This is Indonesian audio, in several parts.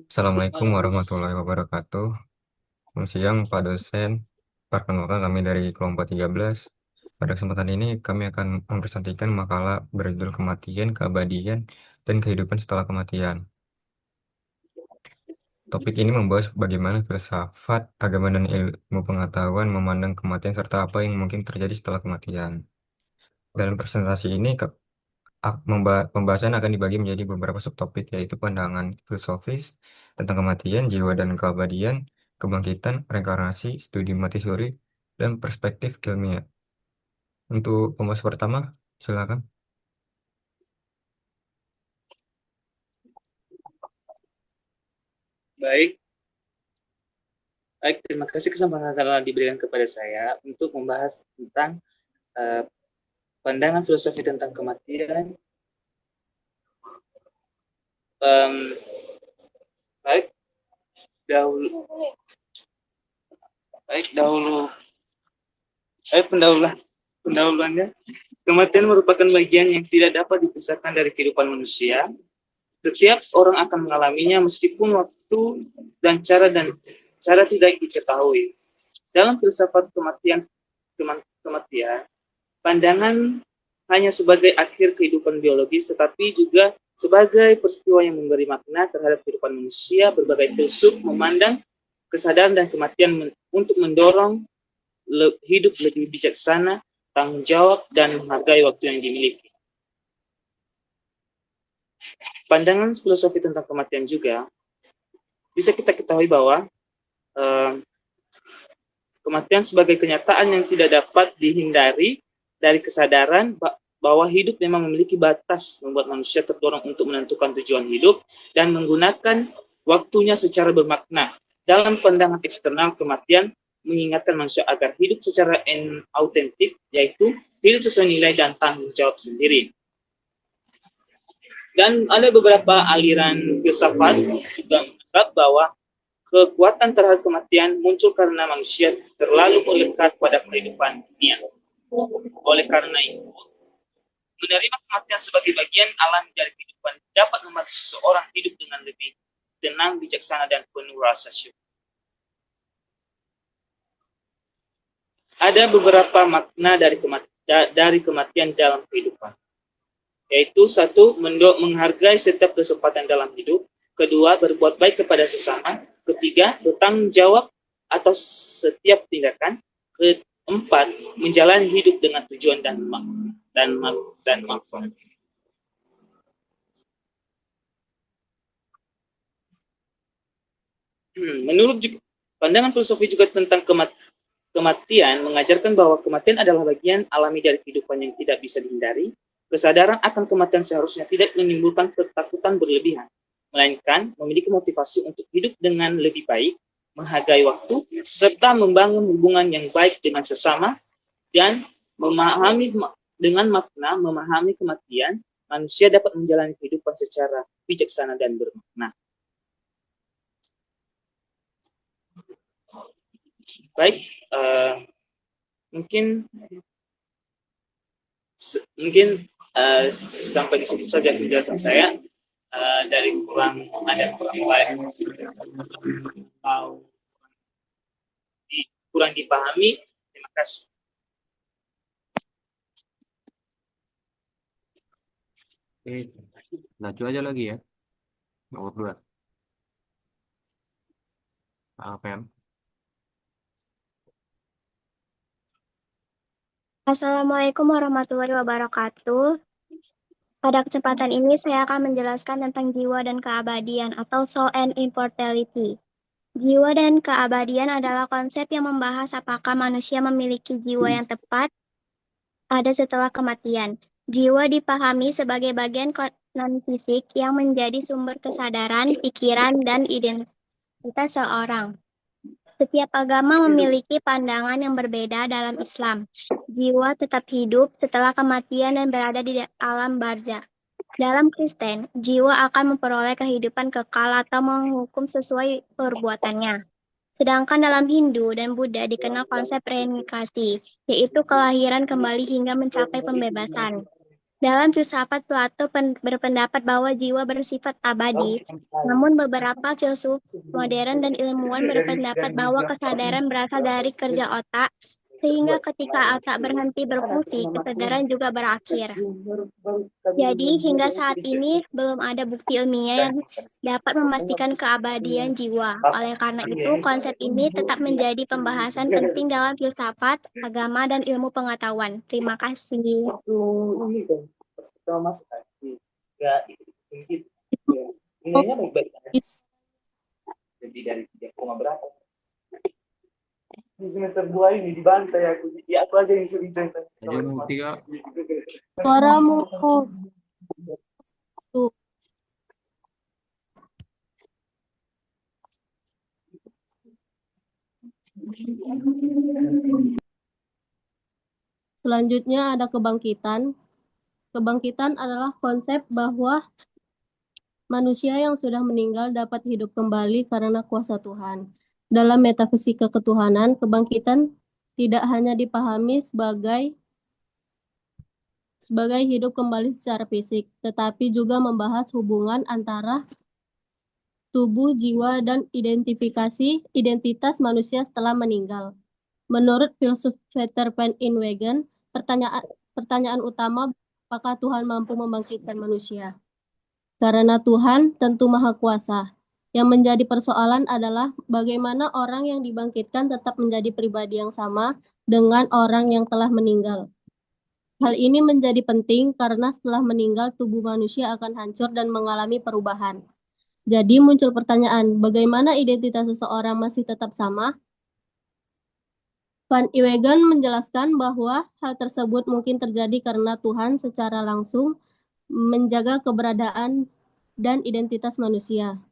Assalamualaikum Halo, warahmatullahi wabarakatuh. Selamat siang, Pak dosen. Perkenalkan kami dari kelompok 13. Pada kesempatan ini kami akan mempresentasikan makalah berjudul Kematian, Keabadian, dan Kehidupan Setelah Kematian. Topik ini membahas bagaimana filsafat, agama, dan ilmu pengetahuan memandang kematian serta apa yang mungkin terjadi setelah kematian. Dalam presentasi ini, pembahasan akan dibagi menjadi beberapa subtopik, yaitu pandangan filosofis tentang kematian, jiwa dan keabadian, kebangkitan, reinkarnasi, studi mati suri, dan perspektif ilmiah. Untuk pembahasan pertama, silakan. baik. Baik, terima kasih kesempatan yang telah diberikan kepada saya untuk membahas tentang uh, pandangan filosofi tentang kematian. Um, baik, dahulu, baik dahulu, pendahuluannya. Kematian merupakan bagian yang tidak dapat dipisahkan dari kehidupan manusia. Setiap orang akan mengalaminya meskipun waktu dan cara tidak diketahui. Dalam filsafat kematian, pandangan hanya sebagai akhir kehidupan biologis, tetapi juga sebagai peristiwa yang memberi makna terhadap kehidupan manusia. Berbagai filsuf memandang kesadaran dan kematian untuk mendorong hidup lebih bijaksana, tanggung jawab, dan menghargai waktu yang dimiliki. Pandangan filosofi tentang kematian juga bisa kita ketahui bahwa eh, kematian sebagai kenyataan yang tidak dapat dihindari dari kesadaran bahwa hidup memang memiliki batas, membuat manusia terdorong untuk menentukan tujuan hidup dan menggunakan waktunya secara bermakna. Dalam pandangan eksternal, kematian mengingatkan manusia agar hidup secara autentik, yaitu hidup sesuai nilai dan tanggung jawab sendiri. Dan ada beberapa aliran filsafat juga menganggap bahwa kekuatan terhadap kematian muncul karena manusia terlalu melekat pada kehidupan dunia. Oleh karena itu, menerima kematian sebagai bagian alami dari kehidupan dapat membantu seseorang hidup dengan lebih tenang, bijaksana, dan penuh rasa syukur. Ada beberapa makna dari kematian dalam kehidupan, yaitu satu, menghargai setiap kesempatan dalam hidup; kedua, berbuat baik kepada sesama; ketiga, bertanggung jawab atas setiap tindakan; keempat, menjalani hidup dengan tujuan dan manfaat. Menurut pandangan filosofi juga tentang kematian mengajarkan bahwa kematian adalah bagian alami dari kehidupan yang tidak bisa dihindari. Kesadaran akan kematian seharusnya tidak menimbulkan ketakutan berlebihan, melainkan memiliki motivasi untuk hidup dengan lebih baik, menghargai waktu, serta membangun hubungan yang baik dengan sesama. Dan memahami dengan makna memahami kematian, manusia dapat menjalani kehidupan secara bijaksana dan bermakna. Baik, mungkin mungkin sampai di situ saja penjelasan saya. Dari kurang lain atau kurang dipahami, terima kasih. Oke, Najwa aja lagi ya, nomor 2. APM. Assalamualaikum warahmatullahi wabarakatuh. Pada kesempatan ini saya akan menjelaskan tentang jiwa dan keabadian atau soul and immortality. Jiwa dan keabadian adalah konsep yang membahas apakah manusia memiliki jiwa yang tepat ada setelah kematian. Jiwa dipahami sebagai bagian non-fisik yang menjadi sumber kesadaran, pikiran, dan identitas seorang. Setiap agama memiliki pandangan yang berbeda dalam Islam. Jiwa tetap hidup setelah kematian dan berada di alam barzah. Dalam Kristen, jiwa akan memperoleh kehidupan kekal atau menghukum sesuai perbuatannya. Sedangkan dalam Hindu dan Buddha dikenal konsep reinkarnasi, yaitu kelahiran kembali hingga mencapai pembebasan. Dalam filsafat, Plato berpendapat bahwa jiwa bersifat abadi. Namun beberapa filsuf modern dan ilmuwan berpendapat bahwa kesadaran berasal dari kerja otak, sehingga ketika otak berhenti berfungsi, kesadaran juga berakhir. Jadi, hingga saat ini belum ada bukti ilmiah yang dapat memastikan keabadian jiwa. Oleh karena itu, konsep ini tetap menjadi pembahasan penting dalam filsafat, agama, dan ilmu pengetahuan. Terima kasih. Nilainya baik-baik lebih dari 3, berapa di semester 2 ini dibantai aku. Ya aku aja yang sering cerita. Suaramu tuh. Selanjutnya ada kebangkitan. Kebangkitan adalah konsep bahwa manusia yang sudah meninggal dapat hidup kembali karena kuasa Tuhan. Dalam metafisika ketuhanan, kebangkitan tidak hanya dipahami sebagai hidup kembali secara fisik, tetapi juga membahas hubungan antara tubuh, jiwa, dan identitas manusia setelah meninggal. Menurut filsuf Peter Van Inwagen, pertanyaan utama, apakah Tuhan mampu membangkitkan manusia? Karena Tuhan tentu Maha Kuasa. Yang menjadi persoalan adalah bagaimana orang yang dibangkitkan tetap menjadi pribadi yang sama dengan orang yang telah meninggal. Hal ini menjadi penting karena setelah meninggal tubuh manusia akan hancur dan mengalami perubahan. Jadi muncul pertanyaan, bagaimana identitas seseorang masih tetap sama? Van Inwagen menjelaskan bahwa hal tersebut mungkin terjadi karena Tuhan secara langsung menjaga keberadaan dan identitas manusia.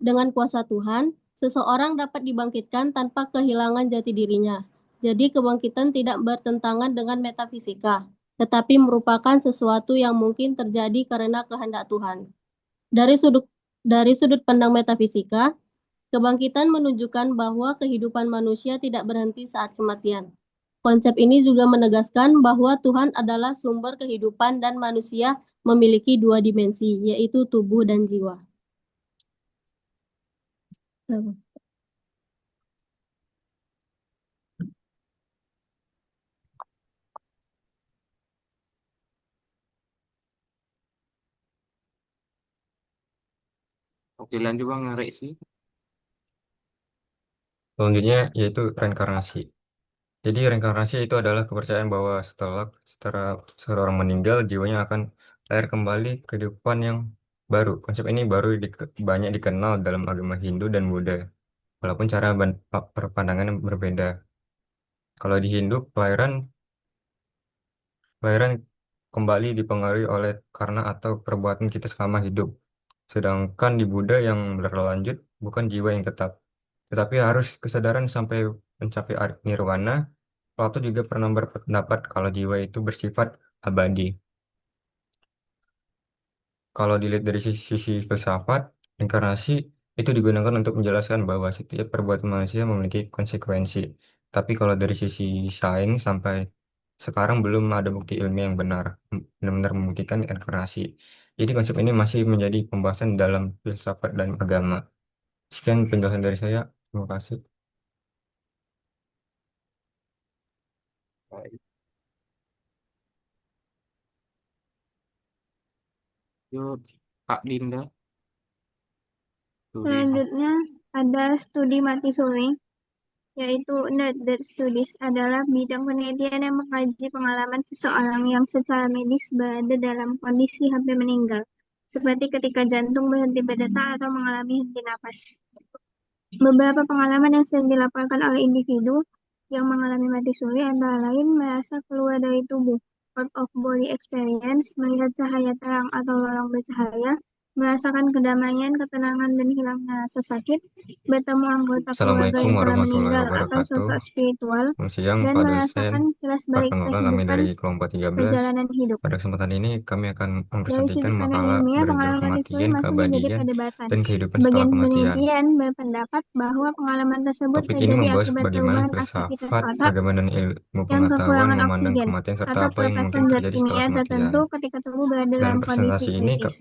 Dengan kuasa Tuhan, seseorang dapat dibangkitkan tanpa kehilangan jati dirinya. Jadi kebangkitan tidak bertentangan dengan metafisika, tetapi merupakan sesuatu yang mungkin terjadi karena kehendak Tuhan. Dari sudut pandang metafisika, kebangkitan menunjukkan bahwa kehidupan manusia tidak berhenti saat kematian. Konsep ini juga menegaskan bahwa Tuhan adalah sumber kehidupan dan manusia memiliki dua dimensi, yaitu tubuh dan jiwa. Oke, lanjut Bang, narik sih. Selanjutnya yaitu reinkarnasi. Jadi reinkarnasi itu adalah kepercayaan bahwa setelah seseorang meninggal, jiwanya akan lahir kembali ke kehidupan yang baru. Konsep ini banyak dikenal dalam agama Hindu dan Buddha, walaupun cara perpandangan berbeda. Kalau di Hindu, kelahiran kembali dipengaruhi oleh karena atau perbuatan kita selama hidup. Sedangkan di Buddha yang berlanjut bukan jiwa yang tetap, tetapi harus kesadaran sampai mencapai nirwana. Plato juga pernah berpendapat kalau jiwa itu bersifat abadi. Kalau dilihat dari sisi filsafat, inkarnasi itu digunakan untuk menjelaskan bahwa setiap perbuatan manusia memiliki konsekuensi. Tapi kalau dari sisi sains sampai sekarang belum ada bukti ilmiah yang benar-benar membuktikan inkarnasi. Jadi konsep ini masih menjadi pembahasan dalam filsafat dan agama. Sekian penjelasan dari saya. Terima kasih. Baik. Yuk, Kak Dinda. Selanjutnya ada studi mati suri, yaitu Near-Death Studies adalah bidang penelitian yang mengkaji pengalaman seseorang yang secara medis berada dalam kondisi hampir meninggal, seperti ketika jantung berhenti berdetak atau mengalami henti napas. Beberapa pengalaman yang sering dilaporkan oleh individu yang mengalami mati suri antara lain merasa keluar dari tubuh, out of body experience, melihat cahaya terang atau lorong bercahaya, merasakan kedamaian, ketenangan, dan hilangnya rasa sakit, bertemu anggota keluarga Assalamualaikum yang telah warahmatullahi meninggal atau wabarakatuh. sosok spiritual, Selamat siang dan Pak dosen. merasakan kilas balik Perkenalkan kami kehidupan dari kelompok 13. perjalanan hidup. Pada kesempatan ini kami akan Dari mempresentasikan sudut pandang makalah ilmiah, berjudul pengalaman tersebut Kematian, masih menjadi Keabadian, perdebatan. dan Kehidupan Setelah Sebagian Kematian. penelitian berpendapat bahwa pengalaman tersebut Topik ini terjadi membahas akibat bagaimana perubahan aktivitas filsafat, otak agama, dan ilmu yang pengetahuan kekurangan memandang oksigen kematian serta atau apa yang mungkin pelepasan zat terjadi setelah kimia kematian. tertentu ketika tubuh berada Dalam dalam kondisi presentasi ini, kritis.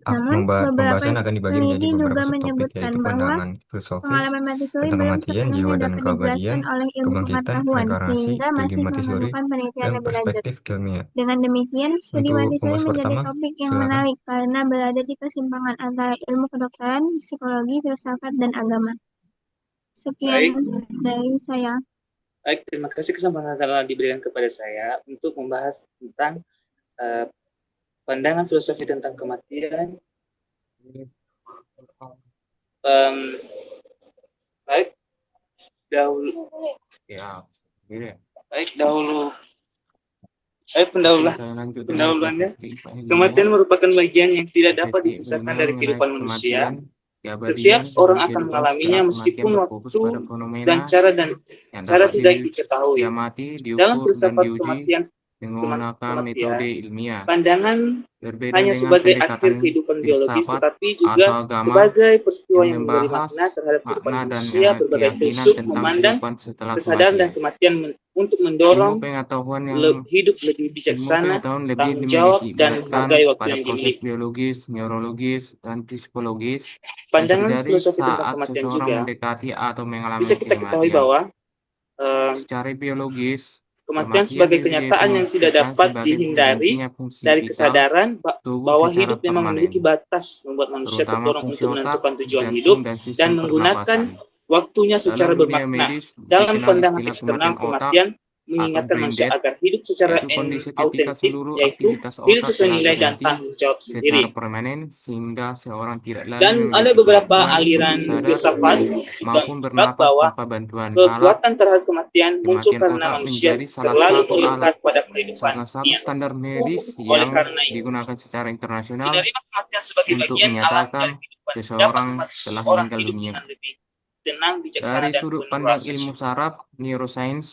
Namun, beberapa pembahasan akan dibagi menjadi peneliti beberapa juga subtopik, menyebutkan yaitu bahwa pandangan filosofis pengalaman mati suri tentang belum kematian, jiwa sepenuhnya dan dapat keabadian, dijelaskan oleh ilmu kebangkitan, pengetahuan, reinkarnasi, sehingga studi masih mati suri, memerlukan penelitian dan lebih lanjut. perspektif ilmiah. Dengan demikian, studi Untuk mati suri pembahasan menjadi pertama, topik yang silakan. menarik karena berada di kesimpangan antara ilmu kedokteran, psikologi, filsafat, dan agama. Sekian dari saya. Baik, terima kasih kesempatan yang telah diberikan kepada saya untuk membahas tentang pandangan filosofi tentang kematian. Baik, dahulu. Ya, gitu ya. Baik, pendahuluannya. Kematian merupakan bagian yang tidak dapat dipisahkan dari kehidupan manusia. Setiap orang akan mengalaminya meskipun waktu dan cara tidak diketahui. Dalam filsafat kematian, pandangan hanya sebagai akhir kehidupan biologis, tetapi juga sebagai peristiwa yang memberi makna terhadap kehidupan manusia. Berbagai filsuf memandang kesadaran dan kematian untuk mendorong hidup lebih bijaksana, tanggung jawab, dan menghargai waktu yang dimiliki. Biologis, neurologis, dan psikologis Pandangan terjadi filosofi tentang saat kematian seseorang juga mendekati atau mengalami bisa kita ketahui kematian. bahwa Secara biologis, kematian sebagai kenyataan yang tidak dapat dihindari dari kesadaran bahwa hidup memang memiliki batas, membuat manusia terdorong untuk menentukan tujuan hidup dan menggunakan waktunya secara bermakna. Dalam pandangan eksternal, kematian mengingatkan manusia agar hidup secara autentik, yaitu hidup sesuai nilai dan tanggung jawab sendiri. Sehingga seorang tidak lagi Dan ada beberapa aliran filsafat juga menganggap bahwa kekuatan terhadap kematian muncul karena manusia terlalu terikat pada kehidupan dunia. standar medis Oleh yang karena itu, digunakan secara internasional menerima kematian sebagai untuk bagian alami menyatakan dari kehidupan dapat seseorang membuat telah seseorang meninggal hidup dunia. dengan lebih tenang, bijaksana, Dari dan sudut penuh pandang rasa ilmu syukur. saraf, neuroscience,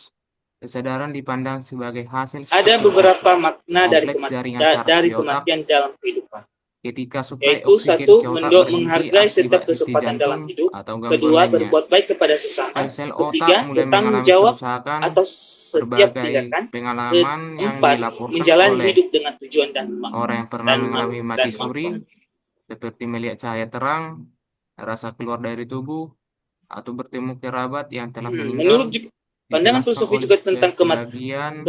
kesadaran dipandang sebagai hasil Ada struktur beberapa makna dari kompleks jaringan saraf di otak. kematian dalam kehidupan, Ketika suplai yaitu oksigen satu, ke otak berhenti menghargai setiap akibat henti kesempatan dalam jantung hidup. atau gangguan Kedua, lainnya, berbuat baik kepada sesama. sel-sel otak Ketiga, mulai bertanggung mengalami jawab kerusakan. atas setiap Berbagai tindakan. pengalaman yang Keempat, dilaporkan menjalani oleh hidup dengan tujuan dan orang yang pernah mengalami mati suri, seperti melihat cahaya terang, rasa keluar dari tubuh, atau bertemu kerabat yang telah meninggal. Menurut pandangan filosofi juga tentang kematian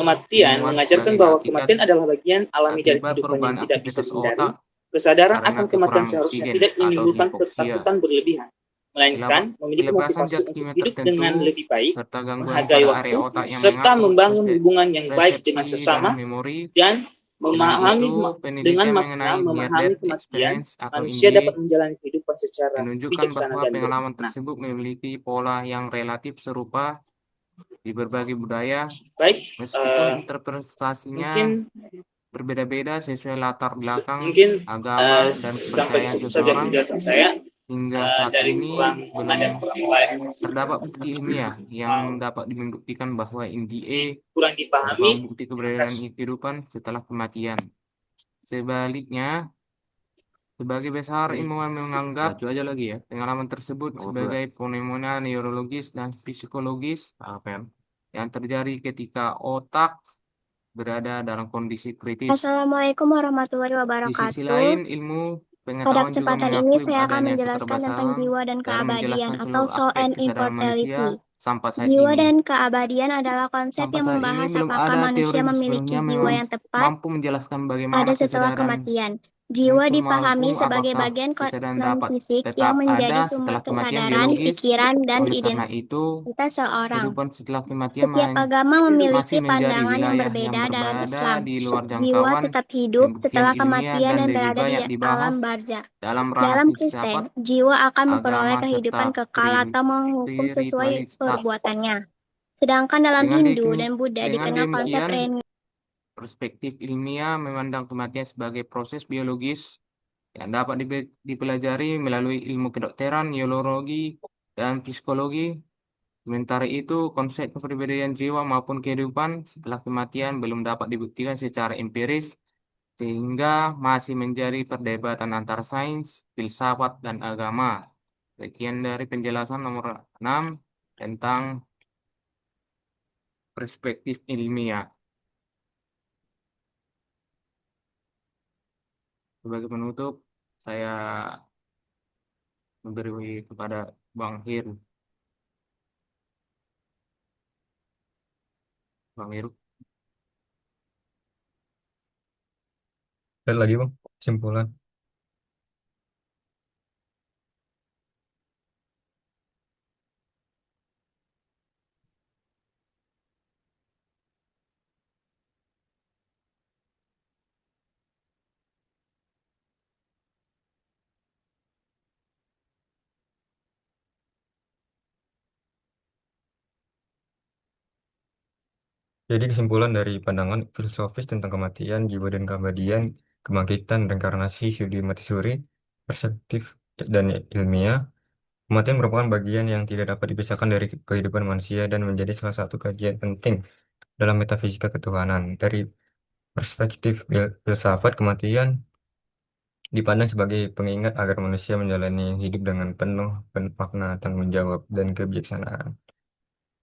mengajarkan bahwa kematian adalah bagian alami dari kehidupan yang tidak bisa dihindari. Kesadaran akan kematian seharusnya tidak menimbulkan ketakutan berlebihan, melainkan memiliki motivasi untuk hidup dengan lebih baik, menghargai waktu, serta membangun hubungan yang baik dengan sesama, dan memahami kematian. Manusia dapat menjalani kehidupan secara menunjukkan bijaksana bahwa dan pengalaman bermakna. tersebut memiliki pola yang relatif serupa di berbagai budaya, Baik, meskipun interpretasinya mungkin berbeda-beda sesuai latar belakang, mungkin agama, dan sampai kepercayaan di situ saja seseorang. penjelasan saya. Hingga saat Dari ini belum terdapat bukti ilmiah yang dapat membuktikan bahwa NDA kurang dipahami, merupakan bukti keberadaan kehidupan setelah kematian. Sebaliknya, sebagai besar ilmuwan menganggap pengalaman tersebut sebagai fenomena neurologis dan psikologis yang terjadi ketika otak berada dalam kondisi kritis. Assalamualaikum warahmatullahi Di sisi wabarakatuh. lain, ilmu Pada pengetahuan juga kesempatan ini mengakui saya akan adanya menjelaskan tentang keterbatasan jiwa dan dalam keabadian menjelaskan atau seluruh soul aspek and kesadaran manusia immortality. sampai saat Jiwa ini. dan keabadian adalah konsep Sampai yang saat ini membahas belum apakah ada manusia teori memiliki sepenuhnya jiwa yang tepat mampu menjelaskan bagaimana ada setelah kesadaran kematian. Jiwa muncul dipahami maupun sebagai apakah bagian kesadaran non dapat fisik tetap yang menjadi ada sumber setelah kematian kesadaran, biologis. pikiran, dan Oleh karena itu, identitas seorang. kehidupan setelah kematian Setiap agama masih memiliki menjadi pandangan yang wilayah yang berbeda dalam berada Islam. di luar Jiwa jangkauan tetap hidup pembuktian setelah ilmiah kematian dan dan lebih berada banyak di dibahas alam barzah. dalam ranah Dalam filsafat, Kristen, jiwa akan memperoleh agama, kehidupan serta kekal atau menghukum sesuai spiritualitas. perbuatannya. Sedangkan dalam Dengan Hindu dan Buddha dengan dikenal konsep demikian, perspektif ilmiah memandang kematian sebagai proses biologis yang dapat dipelajari melalui ilmu kedokteran, neurologi, dan psikologi. Sementara itu, konsep kepribadian jiwa maupun kehidupan setelah kematian belum dapat dibuktikan secara empiris, sehingga masih menjadi perdebatan antara sains, filsafat, dan agama. Sekian dari penjelasan nomor 6 tentang perspektif ilmiah. Sebagai penutup, saya memberi kepada Bang Heru. Bang Heru. Ada lagi Bang, kesimpulan. Jadi kesimpulan dari pandangan filosofis tentang kematian, jiwa dan keabadian, kebangkitan, reinkarnasi, studi mati suri, perspektif dan ilmiah, kematian merupakan bagian yang tidak dapat dipisahkan dari kehidupan manusia dan menjadi salah satu kajian penting dalam metafisika ketuhanan. Dari perspektif filsafat, kematian dipandang sebagai pengingat agar manusia menjalani hidup dengan penuh makna, tanggung jawab, dan kebijaksanaan.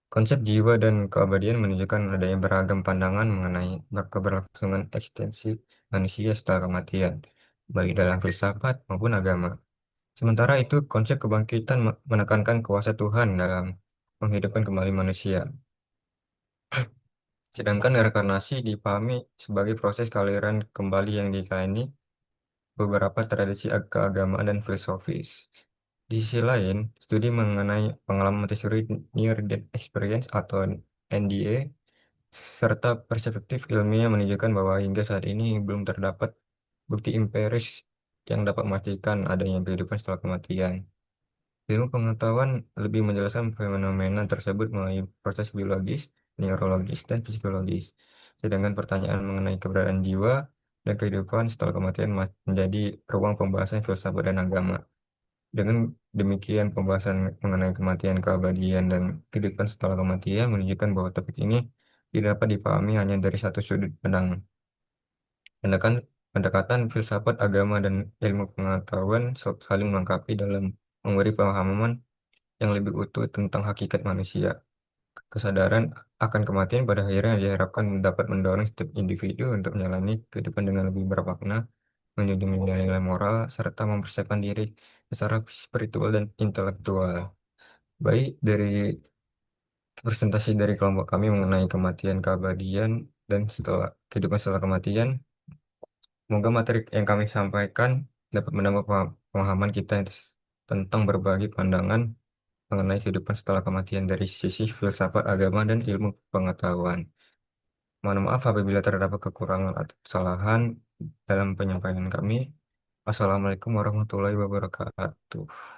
Konsep jiwa dan keabadian menunjukkan adanya beragam pandangan mengenai keberlangsungan eksistensi manusia setelah kematian, baik dalam filsafat maupun agama. Sementara itu, konsep kebangkitan menekankan kuasa Tuhan dalam menghidupkan kembali manusia. Sedangkan reinkarnasi dipahami sebagai proses kelahiran kembali yang dikaini beberapa tradisi keagamaan dan filosofis. Di sisi lain, studi mengenai pengalaman mati suri near death experience atau NDE serta perspektif ilmiah menunjukkan bahwa hingga saat ini belum terdapat bukti empiris yang dapat memastikan adanya kehidupan setelah kematian. Ilmu pengetahuan lebih menjelaskan fenomena tersebut melalui proses biologis, neurologis, dan psikologis. Sedangkan pertanyaan mengenai keberadaan jiwa dan kehidupan setelah kematian menjadi ruang pembahasan filsafat dan agama. Dengan demikian, pembahasan mengenai kematian, keabadian, dan kehidupan setelah kematian menunjukkan bahwa topik ini tidak dapat dipahami hanya dari satu sudut pandang. Pendekatan, pendekatan filsafat, agama, dan ilmu pengetahuan saling melengkapi dalam memberi pemahaman yang lebih utuh tentang hakikat manusia. Kesadaran akan kematian pada akhirnya diharapkan dapat mendorong setiap individu untuk menjalani kehidupan dengan lebih bermakna, menjunjung nilai-nilai moral, serta mempersiapkan diri secara spiritual dan intelektual. Baik dari presentasi dari kelompok kami mengenai kematian, keabadian, dan setelah kehidupan setelah kematian, semoga materi yang kami sampaikan dapat menambah pemahaman kita tentang berbagai pandangan mengenai kehidupan setelah kematian dari sisi filsafat, agama, dan ilmu pengetahuan. Mohon maaf apabila terdapat kekurangan atau kesalahan dalam penyampaian kami. Assalamualaikum warahmatullahi wabarakatuh.